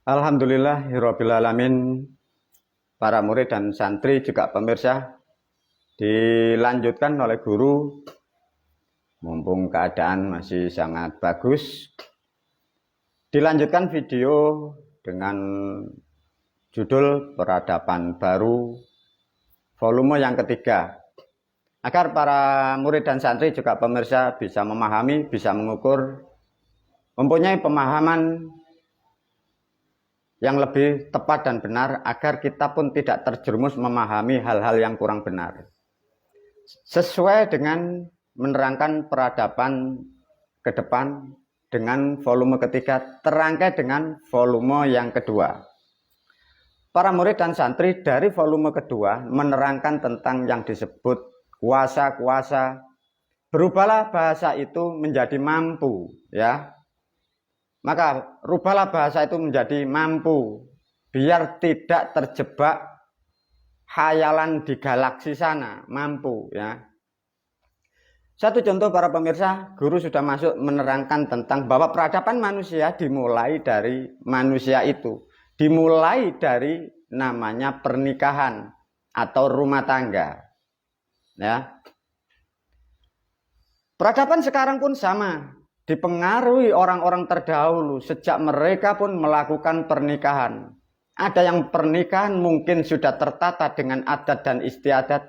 Alhamdulillahirabbil alamin. Para murid dan santri juga pemirsa, dilanjutkan oleh guru. Mumpung keadaan masih sangat bagus, dilanjutkan video dengan judul Peradaban Baru volume yang ketiga, agar para murid dan santri juga pemirsa bisa memahami, bisa mengukur, mempunyai pemahaman yang lebih tepat dan benar, agar kita pun tidak terjerumus memahami hal-hal yang kurang benar. Sesuai dengan menerangkan peradaban ke depan dengan volume ketiga, terangkai dengan volume yang kedua. Para murid dan santri dari volume kedua menerangkan tentang yang disebut kuasa-kuasa. Berubahlah bahasa itu menjadi mampu, ya. Maka rubahlah bahasa itu menjadi mampu, biar tidak terjebak khayalan di galaksi sana, mampu, ya. Satu contoh para pemirsa, guru sudah masuk menerangkan tentang bahwa peradaban manusia dimulai dari manusia itu, dimulai dari namanya pernikahan atau rumah tangga, ya. Peradaban sekarang pun sama, dipengaruhi orang-orang terdahulu. Sejak mereka pun melakukan pernikahan. Ada yang pernikahan mungkin sudah tertata dengan adat dan istiadat.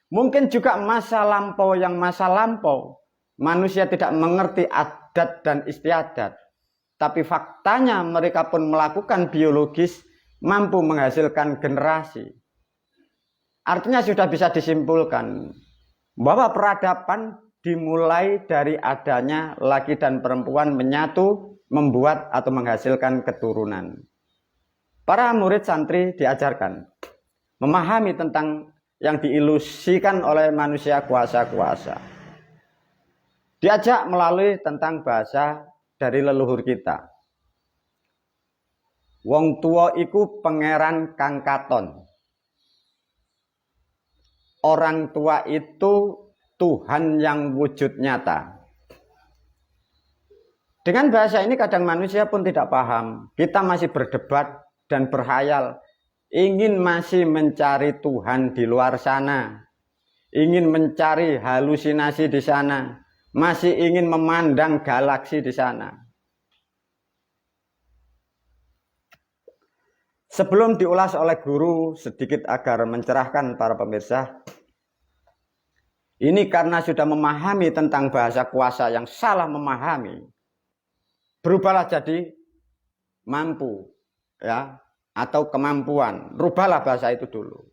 Mungkin juga masa lampau yang masa lampau, manusia tidak mengerti adat dan istiadat. Tapi faktanya mereka pun melakukan biologis, mampu menghasilkan generasi. Artinya sudah bisa disimpulkan bahwa peradaban dimulai dari adanya laki dan perempuan menyatu, membuat atau menghasilkan keturunan. Para murid santri diajarkan memahami tentang yang diilusikan oleh manusia kuasa-kuasa. Diajak melalui tentang bahasa dari leluhur kita. Wong tua iku pangeran kang katon. Orang tua itu Tuhan yang wujud nyata. Dengan bahasa ini kadang manusia pun tidak paham. Kita masih berdebat dan berhayal, ingin masih mencari Tuhan di luar sana, ingin mencari halusinasi di sana, masih ingin memandang galaksi di sana. Sebelum diulas oleh guru sedikit agar mencerahkan para pemirsa, ini karena sudah memahami tentang bahasa kuasa yang salah memahami, berubahlah jadi mampu, ya, atau kemampuan. Rubahlah bahasa itu dulu.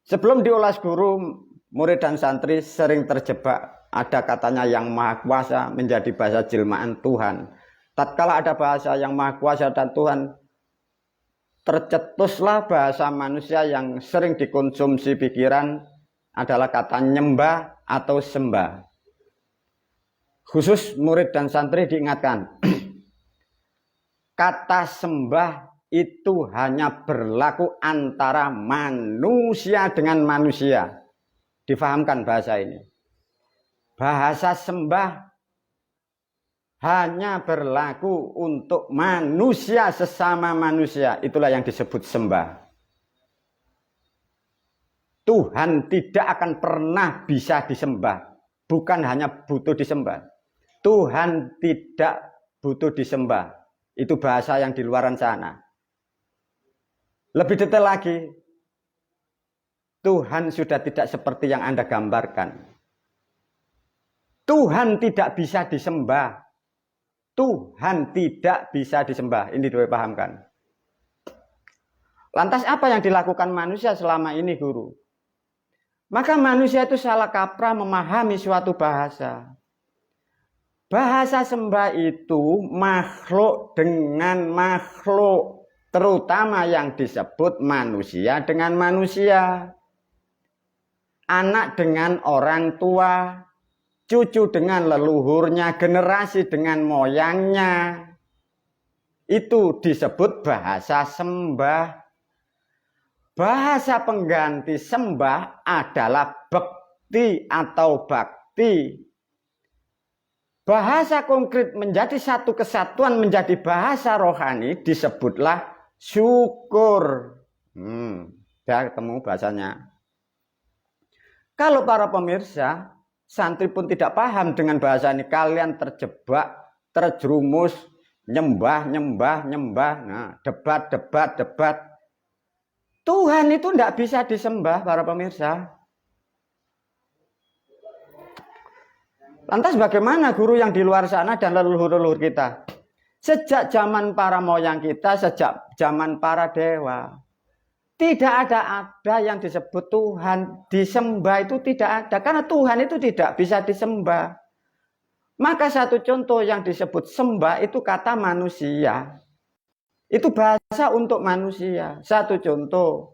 Sebelum diulas guru, murid dan santri sering terjebak. Ada katanya yang maha kuasa menjadi bahasa jelmaan Tuhan. Tatkala ada bahasa yang maha kuasa dan Tuhan, tercetuslah bahasa manusia yang sering dikonsumsi pikiran adalah kata nyembah atau sembah. Khusus murid dan santri diingatkan, kata sembah itu hanya berlaku antara manusia dengan manusia. Difahamkan bahasa ini. Bahasa sembah hanya berlaku untuk manusia sesama manusia. Itulah yang disebut sembah. Tuhan tidak akan pernah bisa disembah. Bukan hanya butuh disembah. Tuhan tidak butuh disembah. Itu bahasa yang di luaran sana. Lebih detail lagi, Tuhan sudah tidak seperti yang Anda gambarkan. Tuhan tidak bisa disembah. Tuhan tidak bisa disembah. Ini dipahamkan. Lantas apa yang dilakukan manusia selama ini, guru? Maka manusia itu salah kaprah memahami suatu bahasa. Bahasa sembah itu makhluk dengan makhluk, terutama yang disebut manusia dengan manusia. Anak dengan orang tua, cucu dengan leluhurnya, generasi dengan moyangnya. Itu disebut bahasa sembah. Bahasa pengganti sembah adalah bekti atau bakti. bahasa konkret menjadi satu kesatuan, menjadi bahasa rohani, disebutlah syukur. Sudah ketemu bahasanya. Kalau para pemirsa, santri pun tidak paham dengan bahasa ini, kalian terjebak, terjerumus, nyembah. Nah, debat. Tuhan itu tidak bisa disembah, para pemirsa. Lantas bagaimana guru yang di luar sana dan leluhur-leluhur kita? Sejak zaman para moyang kita, sejak zaman para dewa, tidak ada yang disebut Tuhan disembah, itu tidak ada. Karena Tuhan itu tidak bisa disembah. Maka satu contoh yang disebut sembah itu kata manusia. Itu bahasa untuk manusia. Satu contoh.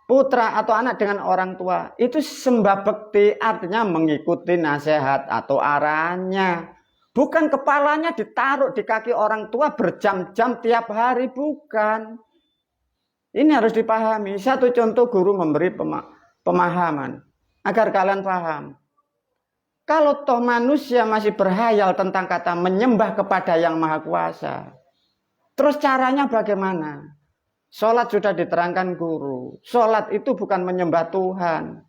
Putra atau anak dengan orang tua itu sembah bekti, artinya mengikuti nasihat atau arahannya. Bukan kepalanya ditaruh di kaki orang tua berjam-jam tiap hari, bukan. Ini harus dipahami. Satu contoh guru memberi pemahaman agar kalian paham. Kalau toh manusia masih berhayal tentang kata menyembah kepada yang maha kuasa, terus caranya bagaimana? Sholat sudah diterangkan guru. Sholat itu bukan menyembah Tuhan.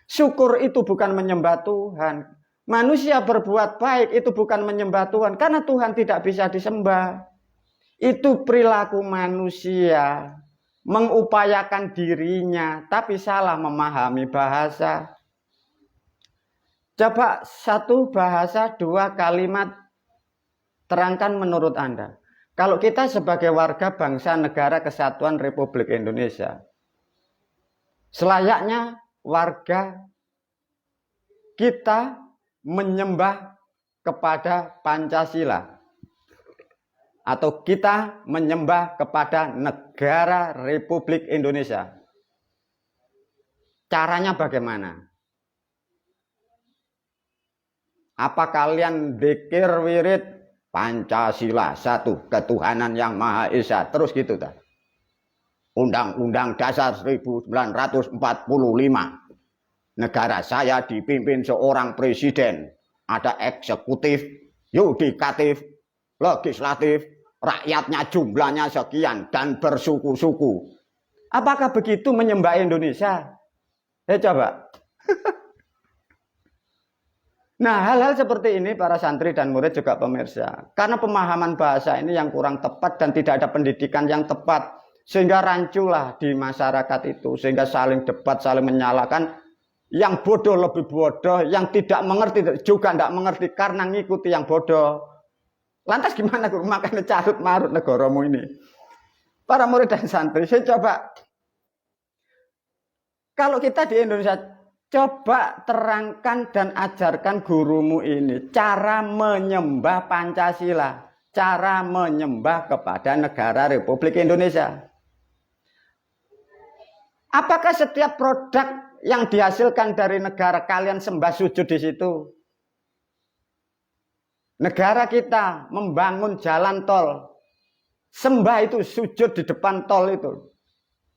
Syukur itu bukan menyembah Tuhan. Manusia berbuat baik itu bukan menyembah Tuhan. Karena Tuhan tidak bisa disembah. Itu perilaku manusia. Mengupayakan dirinya. Tapi salah memahami bahasa. Coba satu bahasa, dua kalimat. Terangkan menurut Anda. Kalau kita sebagai warga bangsa negara kesatuan Republik Indonesia, selayaknya warga kita menyembah kepada Pancasila atau kita menyembah kepada negara Republik Indonesia. Caranya bagaimana? Apa kalian dzikir wirid Pancasila, satu ketuhanan yang Maha Esa, terus gitu dah. Undang-Undang Dasar 1945. Negara saya dipimpin seorang presiden, ada eksekutif, yudikatif, legislatif, rakyatnya jumlahnya sekian dan bersuku-suku. Apakah begitu menyembah Indonesia? Coba. Nah, hal-hal seperti ini para santri dan murid juga pemirsa. Karena pemahaman bahasa ini yang kurang tepat dan tidak ada pendidikan yang tepat. Sehingga ranculah di masyarakat itu. Sehingga saling debat, saling menyalahkan. Yang bodoh lebih bodoh, yang tidak mengerti juga tidak mengerti karena ngikuti yang bodoh. Lantas gimana guru? Makanya carut marut negaramu ini. Para murid dan santri, saya coba. Kalau kita di Indonesia, coba terangkan dan ajarkan gurumu ini cara menyembah Pancasila, cara menyembah kepada negara Republik Indonesia. Apakah setiap produk yang dihasilkan dari negara kalian sembah sujud di situ? Negara kita membangun jalan tol, sembah itu sujud di depan tol itu.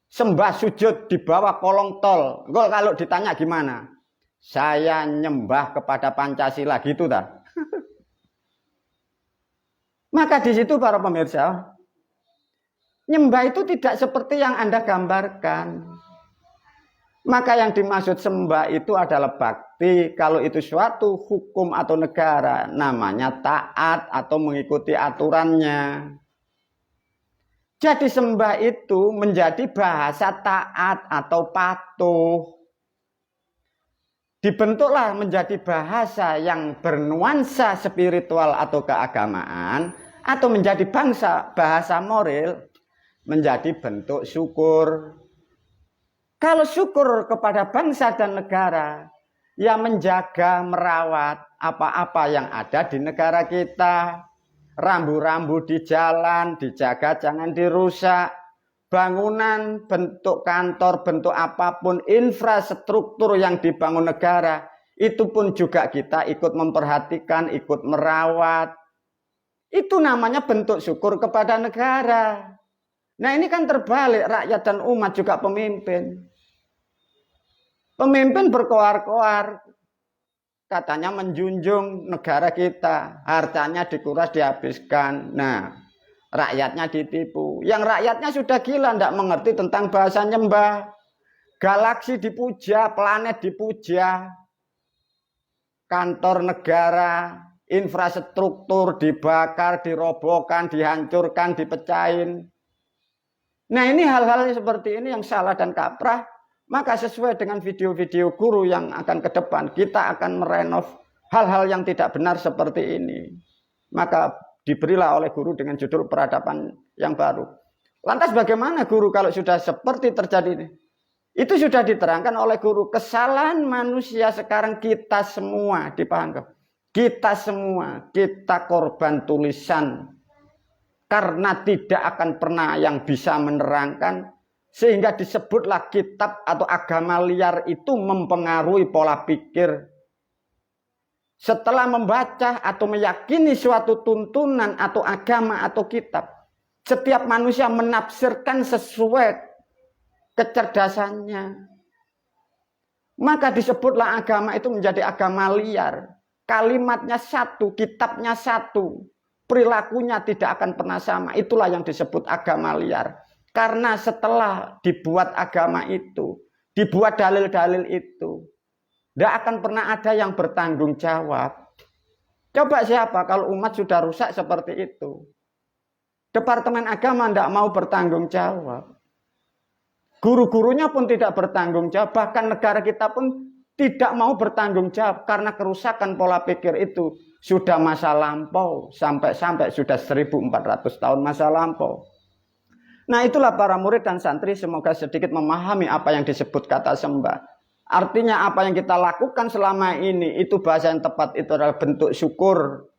Sembah sujud di bawah kolong tol. Kalau ditanya gimana? Saya nyembah kepada Pancasila gitu dah. Maka di situ para pemirsa, nyembah itu tidak seperti yang Anda gambarkan. Maka yang dimaksud sembah itu adalah bakti. Kalau itu suatu hukum atau negara, namanya taat atau mengikuti aturannya. Jadi sembah itu menjadi bahasa taat atau patuh. Dibentuklah menjadi bahasa yang bernuansa spiritual atau keagamaan. Atau menjadi bahasa moral. Menjadi bentuk syukur. Kalau syukur kepada bangsa dan negara. Ya menjaga, merawat apa-apa yang ada di negara kita. Rambu-rambu di jalan, dijaga jangan dirusak. Bangunan, bentuk kantor, bentuk apapun, infrastruktur yang dibangun negara, itu pun juga kita ikut memperhatikan, ikut merawat. Itu namanya bentuk syukur kepada negara. Nah ini kan terbalik, rakyat dan umat juga pemimpin. Pemimpin berkoar-koar. katanya menjunjung negara kita, hartanya dikuras dihabiskan. Nah, rakyatnya ditipu. Yang rakyatnya sudah gila, tidak mengerti tentang bahasa nyembah. Galaksi dipuja, planet dipuja, kantor negara, infrastruktur dibakar, dirobohkan, dihancurkan, dipecahin. Nah, ini hal-hal seperti ini yang salah dan kaprah. Maka sesuai dengan video-video guru yang akan ke depan, kita akan merenov hal-hal yang tidak benar seperti ini. Maka diberilah oleh guru dengan judul peradaban yang baru. Lantas bagaimana guru kalau sudah seperti terjadi ini? Itu sudah diterangkan oleh guru. Kesalahan manusia sekarang kita semua, dipahami. Kita semua, kita korban tulisan. Karena tidak akan pernah yang bisa menerangkan. Sehingga disebutlah kitab atau agama liar itu mempengaruhi pola pikir. Setelah membaca atau meyakini suatu tuntunan atau agama atau kitab, setiap manusia menafsirkan sesuai kecerdasannya. Maka disebutlah agama itu menjadi agama liar. Kalimatnya satu, kitabnya satu, perilakunya tidak akan pernah sama. Itulah yang disebut agama liar. Karena setelah dibuat agama itu, dibuat dalil-dalil itu, tidak akan pernah ada yang bertanggung jawab. Coba siapa kalau umat sudah rusak seperti itu? Departemen agama tidak mau bertanggung jawab. Guru-gurunya pun tidak bertanggung jawab. Bahkan negara kita pun tidak mau bertanggung jawab. Karena kerusakan pola pikir itu sudah masa lampau. Sampai-sampai sudah 1400 tahun masa lampau. Nah, itulah para murid dan santri semoga sedikit memahami apa yang disebut kata sembah. Artinya apa yang kita lakukan selama ini itu bahasa yang tepat itu adalah bentuk syukur.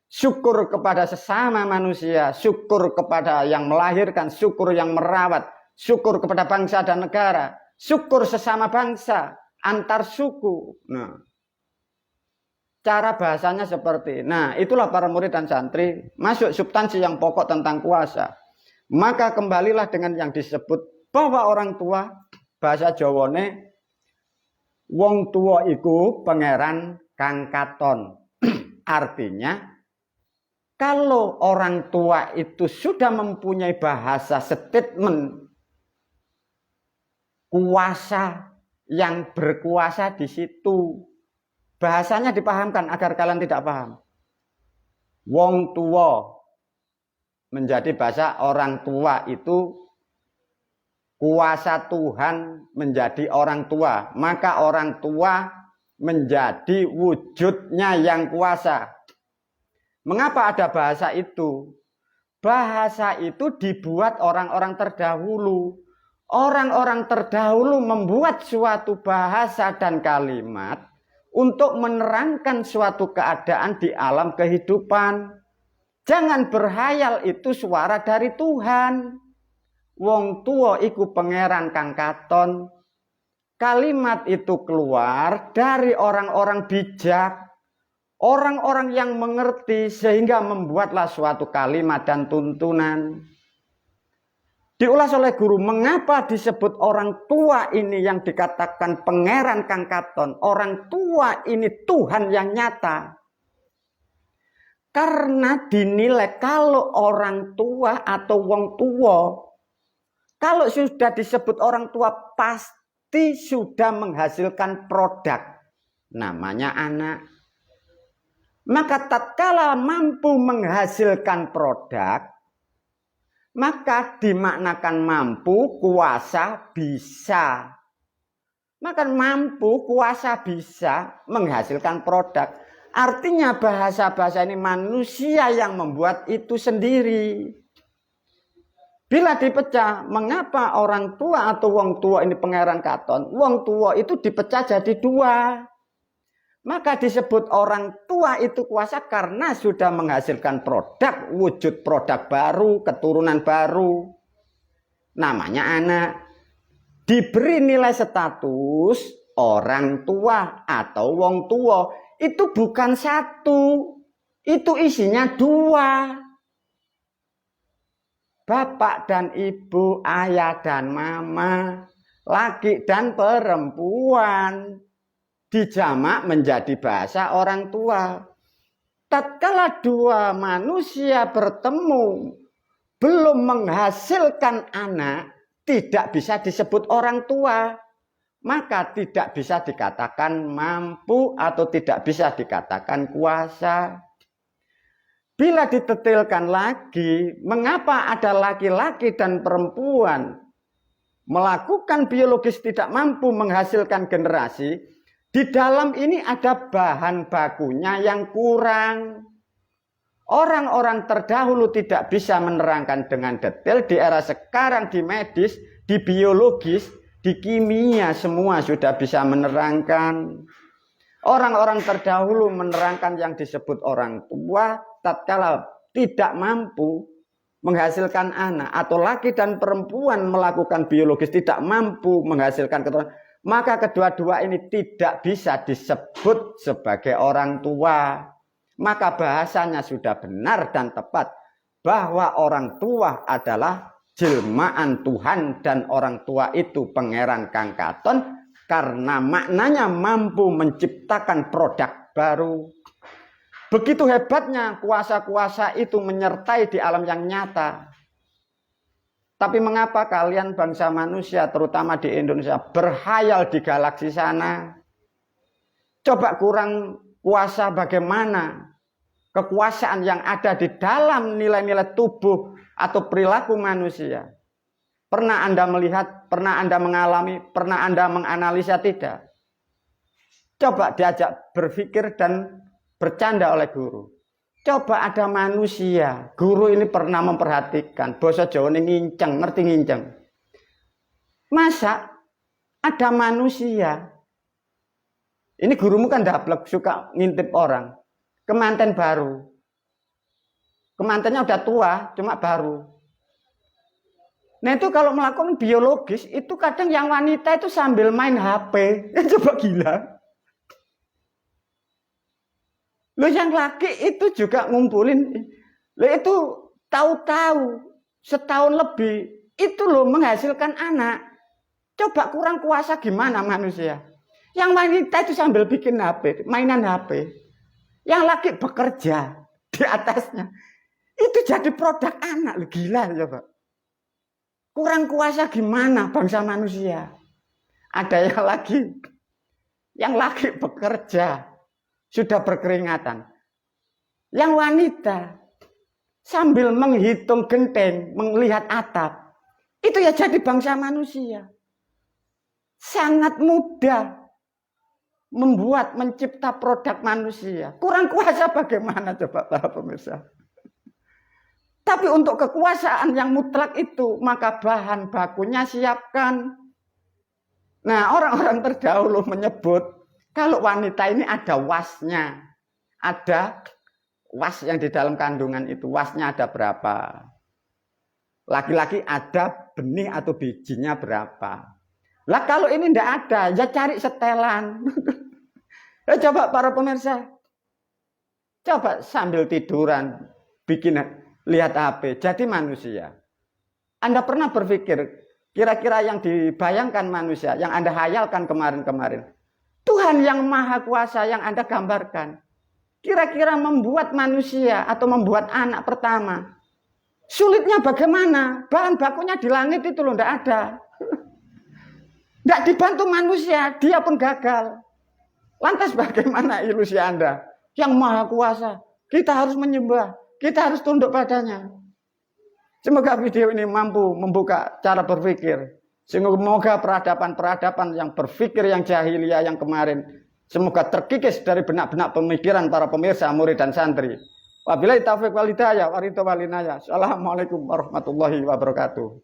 Syukur kepada sesama manusia, syukur kepada yang melahirkan, syukur yang merawat, syukur kepada bangsa dan negara, syukur sesama bangsa, antar suku. Nah, cara bahasanya seperti ini. Nah, itulah para murid dan santri masuk substansi yang pokok tentang kuasa. Maka kembalilah dengan yang disebut bahwa orang tua, bahasa Jawane, wong tua iku pangeran kang katon. Artinya, kalau orang tua itu sudah mempunyai bahasa statement kuasa yang berkuasa di situ, bahasanya dipahamkan agar kalian tidak paham. Wong tua menjadi bahasa orang tua itu kuasa Tuhan menjadi orang tua. Maka orang tua menjadi wujudnya yang kuasa. Mengapa ada bahasa itu? Bahasa itu dibuat orang-orang terdahulu. Orang-orang terdahulu membuat suatu bahasa dan kalimat untuk menerangkan suatu keadaan di alam kehidupan. Jangan berhayal itu suara dari Tuhan. Wong tua iku pangeran kang katon. Kalimat itu keluar dari orang-orang bijak. Orang-orang yang mengerti sehingga membuatlah suatu kalimat dan tuntunan. Diulas oleh guru, mengapa disebut orang tua ini yang dikatakan pangeran kang katon. Orang tua ini Tuhan yang nyata. Karena dinilai kalau orang tua atau wong tua, kalau sudah disebut orang tua pasti sudah menghasilkan produk. Namanya anak. Maka tatkala mampu menghasilkan produk, maka dimaknakan mampu, kuasa, bisa. Maka mampu, kuasa, bisa menghasilkan produk. Artinya bahasa-bahasa ini manusia yang membuat itu sendiri. Bila dipecah, mengapa orang tua atau wong tua ini pangeran katon? Wong tua itu dipecah jadi dua. Maka disebut orang tua itu kuasa karena sudah menghasilkan produk, wujud produk baru, keturunan baru. Namanya anak. Diberi nilai status orang tua atau wong tua. Itu bukan satu, itu isinya dua. Bapak dan ibu, ayah dan mama, laki dan perempuan. dijamak menjadi bahasa orang tua. Tatkala dua manusia bertemu belum menghasilkan anak, tidak bisa disebut orang tua. Maka tidak bisa dikatakan mampu atau tidak bisa dikatakan kuasa. Bila ditetilkan lagi, mengapa ada laki-laki dan perempuan melakukan biologis tidak mampu menghasilkan generasi? Di dalam ini ada bahan bakunya yang kurang. Orang-orang terdahulu tidak bisa menerangkan dengan detail. Di era sekarang di medis, di biologis, di kimia semua sudah bisa menerangkan. Orang-orang terdahulu menerangkan yang disebut orang tua tatkala tidak mampu menghasilkan anak, atau laki dan perempuan melakukan biologis tidak mampu menghasilkan keturunan, maka kedua-dua ini tidak bisa disebut sebagai orang tua. Maka bahasanya sudah benar dan tepat bahwa orang tua adalah jelmaan Tuhan, dan orang tua itu pangeran Kang Katon karena maknanya mampu menciptakan produk baru. Begitu hebatnya kuasa-kuasa itu menyertai di alam yang nyata. Tapi mengapa kalian bangsa manusia, terutama di Indonesia, berhayal di galaksi sana? Coba kurang kuasa bagaimana kekuasaan yang ada di dalam nilai-nilai tubuh atau perilaku manusia. Pernah Anda melihat, pernah Anda mengalami, pernah Anda menganalisa tidak? Coba diajak berpikir dan bercanda oleh guru. Coba ada manusia, guru ini pernah memperhatikan, bahasa Jawa ini nginceng, ngerti nginceng. Masa ada manusia, ini gurumu kan dablek, suka ngintip orang, kemanten baru. Kemantennya udah tua, cuma baru. Nah itu kalau melakukan biologis, itu kadang yang wanita itu sambil main HP. Coba gila. Loh yang laki itu juga ngumpulin. Loh itu tahu-tahu setahun lebih itu loh menghasilkan anak. Coba kurang kuasa gimana manusia. Yang wanita itu sambil bikin HP, mainan HP. Yang laki bekerja di atasnya. Itu jadi produk anak. Gila coba. Kurang kuasa gimana bangsa manusia. Ada yang laki bekerja. Sudah berkeringatan. Yang wanita sambil menghitung genteng, melihat atap. Itu ya jadi bangsa manusia. Sangat mudah membuat, mencipta produk manusia. Kurang kuasa bagaimana coba para pemirsa. Tapi untuk kekuasaan yang mutlak itu, maka bahan bakunya siapkan. Nah, orang-orang terdahulu menyebut, kalau wanita ini ada wasnya. Ada was yang di dalam kandungan itu. Wasnya ada berapa. Laki-laki ada benih atau bijinya berapa. Lah kalau ini tidak ada, ya cari setelan. Coba para pemirsa. Coba sambil tiduran, lihat HP, jadi manusia. Anda pernah berpikir, kira-kira yang dibayangkan manusia, yang Anda hayalkan kemarin-kemarin. Tuhan yang maha kuasa yang Anda gambarkan. Kira-kira membuat manusia atau membuat anak pertama. Sulitnya bagaimana? Bahan bakunya di langit itu loh, tidak ada. Tidak dibantu manusia, dia pun gagal. Lantas bagaimana ilusi Anda? Yang maha kuasa. Kita harus menyembah. Kita harus tunduk padanya. Semoga video ini mampu membuka cara berpikir. Semoga peradaban-peradaban yang berpikir yang jahiliyah yang kemarin, semoga terkikis dari benak-benak pemikiran para pemirsa, murid dan santri. Wabillahi taufiq wal hidayah, wa ridho wal inayah. Assalamualaikum warahmatullahi wabarakatuh.